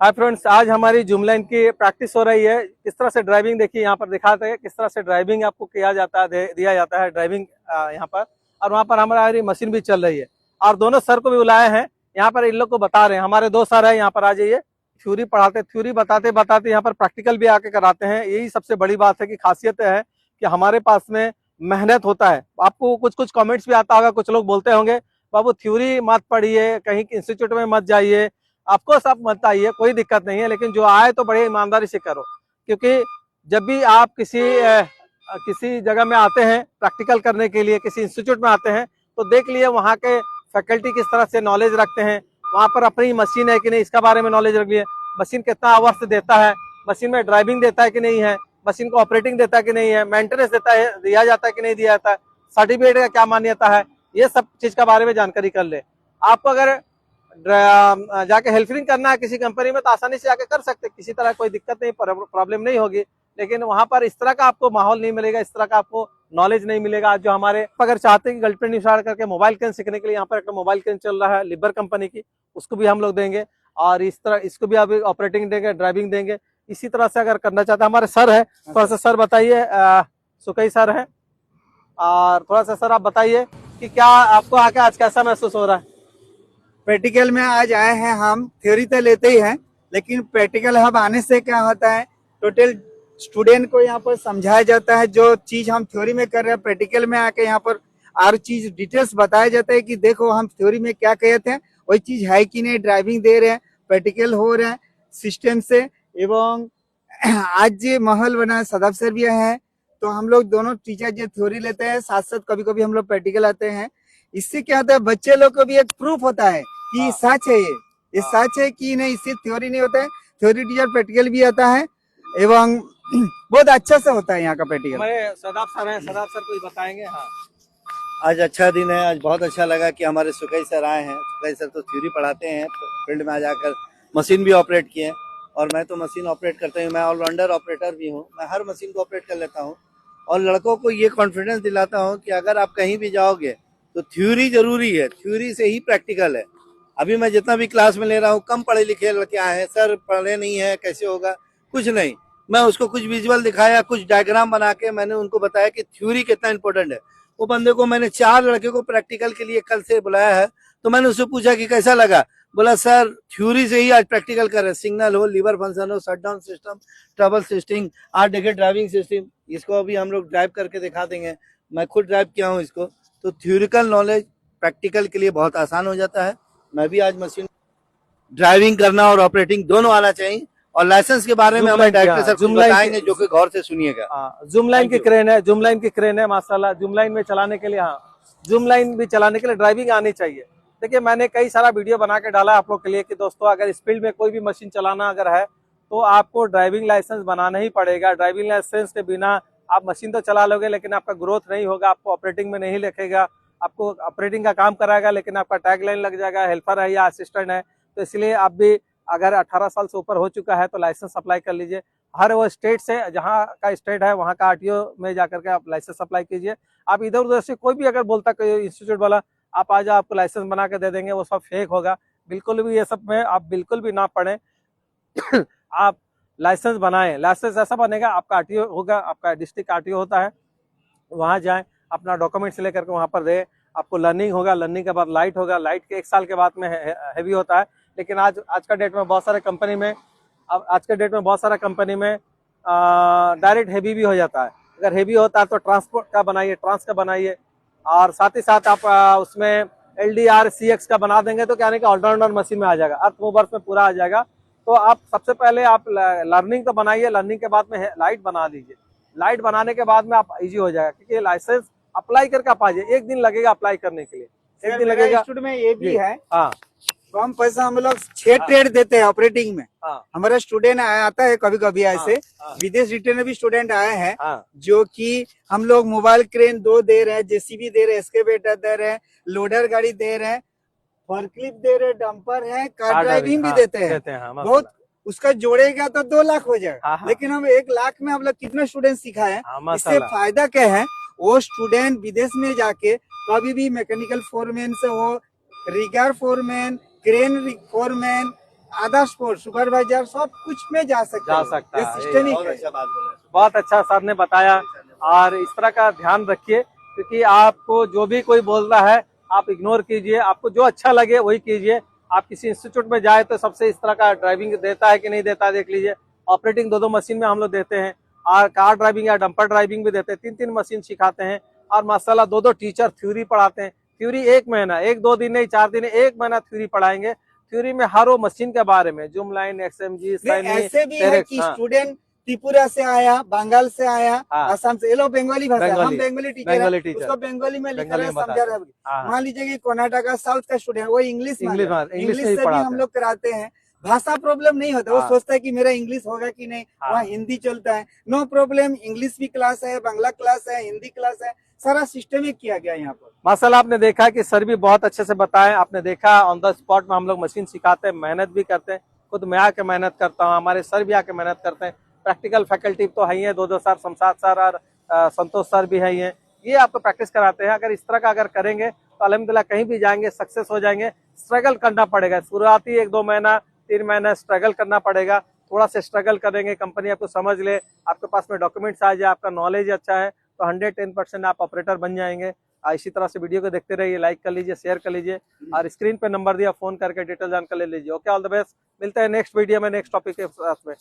Hi friends, आज हमारी zoom line की प्रैक्टिस हो रही है। किस तरह से ड्राइविंग, देखिए यहाँ पर दिखाते हैं किस तरह से ड्राइविंग आपको किया जाता है, दिया जाता है ड्राइविंग यहाँ पर। और वहाँ पर हमारी मशीन भी चल रही है और दोनों सर को भी बुलाए हैं यहाँ पर। इन लोग को बता रहे हैं, हमारे दो सर है यहाँ पर, आ जाइए। थ्योरी पढ़ाते, थ्योरी बताते बताते यहाँ पर प्रैक्टिकल भी आके कराते हैं। यही सबसे बड़ी बात है कि खासियत है कि हमारे पास में मेहनत होता है। आपको कुछ कुछ कमेंट्स भी आता होगा, कुछ लोग बोलते होंगे बाबू थ्योरी मत पढ़िए, कहीं इंस्टीट्यूट में मत जाइए। आपको सब मत आइए, कोई दिक्कत नहीं है, लेकिन जो आए तो बड़े ईमानदारी से करो। क्योंकि जब भी आप किसी जगह में आते हैं प्रैक्टिकल करने के लिए, किसी इंस्टीट्यूट में आते हैं, तो देख लिए वहाँ के फैकल्टी किस तरह से नॉलेज रखते हैं। वहाँ पर अपनी मशीन है कि नहीं, इसका बारे में नॉलेज रख लिए। मशीन कितना आवर्स देता है, मशीन में ड्राइविंग देता है कि नहीं है, मशीन को ऑपरेटिंग देता है कि नहीं है, मेंटेनेंस देता है, दिया जाता है कि नहीं दिया जाता है, सर्टिफिकेट का क्या मान्यता है, ये सब चीज के बारे में जानकारी कर ले। आपको अगर जाके हेल्पिंग करना है किसी कंपनी में तो आसानी से जाके कर सकते, किसी तरह कोई दिक्कत नहीं, प्रॉब्लम नहीं होगी। लेकिन वहां पर इस तरह का आपको माहौल नहीं मिलेगा, इस तरह का आपको नॉलेज नहीं मिलेगा। जो हमारे अगर चाहते हैं कि गर्लफ्रेंड निशाड़ करके मोबाइल कैन सीखने के लिए, यहाँ पर एक मोबाइल कैन चल रहा है लिबर कंपनी की, उसको भी हम लोग देंगे। और इस तरह इसको भी अभी ऑपरेटिंग देंगे, ड्राइविंग देंगे। इसी तरह से अगर करना चाहते हैं, हमारे सर है, थोड़ा सा सर बताइए, सुकई सर है। और थोड़ा सा सर आप बताइए कि क्या आपको आके आज कैसा महसूस हो रहा है। प्रैक्टिकल में आज आए हैं हम। थ्योरी तो लेते ही हैं, लेकिन प्रैक्टिकल हब आने से क्या होता है, टोटल स्टूडेंट को यहाँ पर समझाया जाता है। जो चीज हम थ्योरी में कर रहे हैं, प्रैक्टिकल में आके यहाँ पर और चीज डिटेल्स बताया जाता है कि देखो हम थ्योरी में क्या कहे थे, वही चीज है कि नहीं। ड्राइविंग दे रहे हैं, प्रैक्टिकल हो रहा है सिस्टम से। एवं आज जो माहौल बना है, सदाब सर भी है, तो हम लोग दोनों टीचर जो थ्योरी लेते हैं साथ साथ कभी कभी हम लोग प्रैक्टिकल आते हैं। इससे क्या होता है, बच्चे लोग को भी एक प्रूफ होता है कि सच है, ये सच है कि नहीं। इससे थ्योरी नहीं होता है, थ्योरी टीचर प्रैक्टिकल भी आता है एवं बहुत अच्छा से होता है यहाँ का प्रैक्टिकल। हमारे सदाब सर हैं, सदाब सर कुछ बताएंगे। हाँ, आज अच्छा दिन है। आज बहुत अच्छा लगा कि हमारे सुकई सर आए हैं। सुकई सर तो थ्योरी पढ़ाते हैं, फील्ड में आ जाकर मशीन भी ऑपरेट किए। और मैं तो मशीन ऑपरेट करता हूँ, मैं ऑलराउंडर ऑपरेटर भी हूँ, मैं हर मशीन को ऑपरेट कर लेता हूँ। और लड़कों को ये कॉन्फिडेंस दिलाता हूँ कि अगर आप कहीं भी जाओगे तो थ्योरी जरूरी है, थ्योरी से ही प्रैक्टिकल है। अभी मैं जितना भी क्लास में ले रहा हूँ, कम पढ़े लिखे लड़के आए हैं, सर पढ़े नहीं है कैसे होगा, कुछ नहीं। मैं उसको कुछ विजुअल दिखाया, कुछ डायग्राम बना के मैंने उनको बताया कि थ्योरी कितना इंपॉर्टेंट है। वो बंदे को मैंने 4 लड़के को प्रैक्टिकल के लिए कल से बुलाया है। तो मैंने उससे पूछा कि कैसा लगा, बोला सर थ्योरी से ही आज प्रैक्टिकल कर रहे हैं। सिग्नल हो, लीवर फंक्शन हो, शटडाउन सिस्टम, ट्रबल सिस्टम, आज देखे ड्राइविंग सिस्टम, इसको अभी हम लोग ड्राइव करके दिखा देंगे। मैं खुद ड्राइव किया हूँ इसको। तो थ्योरिकल नॉलेज प्रैक्टिकल के लिए बहुत आसान हो जाता है। मैं भी आज मशीन ड्राइविंग करना और ऑपरेटिंग दोनों आना चाहिए। और लाइसेंस के बारे में हमारे डायरेक्टर सर कुछ बताएंगे, जो कि गौर से सुनिएगा। जूम लाइन की क्रेन है, जूम लाइन की क्रेन है माशाल्लाह। जूम लाइन में चलाने के लिए, हाँ, जूम लाइन भी चलाने के लिए ड्राइविंग आनी चाहिए। देखिए मैंने कई सारा वीडियो बना के डाला आप लोग के लिए कि दोस्तों अगर इस फील्ड में कोई भी मशीन चलाना अगर है तो आपको ड्राइविंग लाइसेंस बनाना ही पड़ेगा। ड्राइविंग लाइसेंस के बिना आप मशीन तो चला लोगे, लेकिन आपका ग्रोथ नहीं होगा, आपको ऑपरेटिंग में नहीं लिखेगा। आपको ऑपरेटिंग का काम कराएगा, लेकिन आपका टैग लाइन लग जाएगा, हेल्पर है या असिस्टेंट है। तो इसलिए आप भी अगर 18 साल से ऊपर हो चुका है तो लाइसेंस अप्लाई कर लीजिए। हर वो स्टेट से, जहाँ का स्टेट है वहाँ का आरटीओ में जाकर के आप लाइसेंस अप्लाई कीजिए। आप इधर उधर से कोई भी अगर बोलता कोई इंस्टीट्यूट वाला आप आ जाओ आपको लाइसेंस बना के दे देंगे, वो सब फेक होगा। बिल्कुल भी ये सब में आप बिल्कुल भी ना पढ़ें। आप लाइसेंस बनाएं, लाइसेंस ऐसा बनेगा, आपका आरटीओ होगा, आपका डिस्ट्रिक्ट आरटीओ होता है, वहाँ जाएं, अपना डॉक्यूमेंट्स लेकर के वहाँ पर दे। आपको लर्निंग होगा, लर्निंग के बाद लाइट होगा, लाइट के 1 साल के बाद में हैवी होता है। लेकिन आज का डेट में बहुत सारे कंपनी में, अब आज के डेट में बहुत सारा कंपनी में डायरेक्ट हैवी भी हो जाता है। अगर हैवी होता है तो ट्रांसपोर्ट का बनाइए, ट्रांस का बनाइए। और साथ ही साथ आप उसमें LDR CX का बना देंगे तो क्या नहीं कि ऑलराउंडर मशीन में आ जाएगा, अर्थ मूवर्स में पूरा आ जाएगा। तो आप सबसे पहले आप लर्निंग तो बनाइए, लर्निंग के बाद में लाइट बना दीजिए। लाइट बनाने के बाद में आप इजी हो जाएगा, क्योंकि लाइसेंस अप्लाई करके आप आ जाइए। 1 दिन लगेगा अप्लाई करने के लिए, 1 दिन लगेगा। इंस्टीट्यूट में ये भी है, हाँ, कम पैसा हम लोग 6 ट्रेड देते हैं ऑपरेटिंग में। हाँ, हमारा स्टूडेंट आता है कभी कभी ऐसे, हाँ, विदेश रिटर्न भी स्टूडेंट आए हैं, हाँ, जो कि हम लोग मोबाइल क्रेन 2 दे रहे हैं, जेसीबी दे रहे हैं, एक्सकेवेटर दे रहे हैं, लोडर गाड़ी दे रहे हैं, फॉर्कलिफ्ट दे रहे हैं, डंपर है, कार ड्राइविंग भी देते हैं। बहुत उसका जोड़ेगा तो 2 लाख हो जाएगा। लेकिन हम 1 लाख में हम लोग कितने स्टूडेंट सिखाए। इससे फायदा क्या है, वो स्टूडेंट विदेश में जाके कभी भी मैकेनिकल फोरमैन से हो, रिगर फोरमैन, क्रेन फोरमैन, आधा स्पोर्ट सुपरवाइजर सब कुछ में जा सकता जा है। सकता ये है। सिस्टमिक बहुत है। अच्छा बात बोला। बहुत अच्छा सर ने बताया, और इस तरह का ध्यान रखिए, क्योंकि आपको जो भी कोई बोल रहा है आप इग्नोर कीजिए, आपको जो अच्छा लगे वही कीजिए। आप किसी इंस्टीट्यूट में जाए तो सबसे इस तरह का ड्राइविंग देता है कि नहीं देता है देख लीजिए। ऑपरेटिंग 2-2 मशीन में हम लोग देते हैं, और कार ड्राइविंग या डंपर ड्राइविंग भी देते हैं, 3-3 मशीन सिखाते हैं। और माशाल्लाह 2-2 टीचर थ्योरी पढ़ाते हैं। थ्योरी 1 महीना, 1-2 दिन नहीं 4 दिन, 1 महीना थ्योरी पढ़ाएंगे। थ्योरी में हर वो मशीन के बारे में, जूम लाइन, XMG, नहीं, सैनी, ऐसे भी है टेरेक्स, कि हाँ। स्टूडेंट त्रिपुरा से आया, बंगाल से आया, हाँ। असम से, ये लोग बंगाली भाषा है, हम बंगाली, बंगाली टीचर बंगाली है, टीचर। उसको बंगाली में लिख बंगाली रहे में समझा बता रहे दें। हाँ। मान लीजिए कि कर्नाटका साउथ का स्टूडेंट वो इंग्लिश इंग्लिश इंग्लिश में ही से भी पढ़ाते हम हैं। लोग कराते हैं। भाषा प्रॉब्लम नहीं होता, वो हाँ। सोचता है कि मेरा इंग्लिश होगा कि नहीं, हाँ। वहाँ हिंदी चलता है, नो प्रॉब्लम। इंग्लिश भी क्लास है, बांग्ला क्लास है, हिंदी क्लास है, सारा सिस्टमिक किया गया यहाँ पर। माशाल्लाह आपने देखा कि सर भी बहुत अच्छे से बताएं। आपने देखा ऑन द स्पॉट में हम लोग मशीन सिखाते हैं, मेहनत भी करते हैं। खुद मैं आके मेहनत करता हूँ, हमारे सर भी आके मेहनत करते हैं। प्रैक्टिकल फैकल्टी तो है ही है, 2-2 सर, शमशाद सर और संतोष सर भी है ही है। ये आपको प्रैक्टिस कराते हैं। अगर इस तरह का अगर करेंगे तो अल्हम्दुलिल्लाह कहीं भी जाएंगे सक्सेस हो जाएंगे। स्ट्रगल करना पड़ेगा, शुरुआती 1-2 महीना 3 महीना स्ट्रगल करना पड़ेगा। थोड़ा सा स्ट्रगल करेंगे, कंपनी आपको समझ ले, आपके पास में डॉक्यूमेंट्स आ जाए, आपका नॉलेज अच्छा है, तो 110% आप ऑपरेटर बन जाएंगे। इसी तरह से वीडियो को देखते रहिए, लाइक कर लीजिए, शेयर कर लीजिए, और स्क्रीन पे नंबर दिया, फोन करके डिटेल जानकर ले लीजिए। Okay, all the best. मिलते हैं नेक्स्ट वीडियो में, नेक्स्ट टॉपिक के साथ में।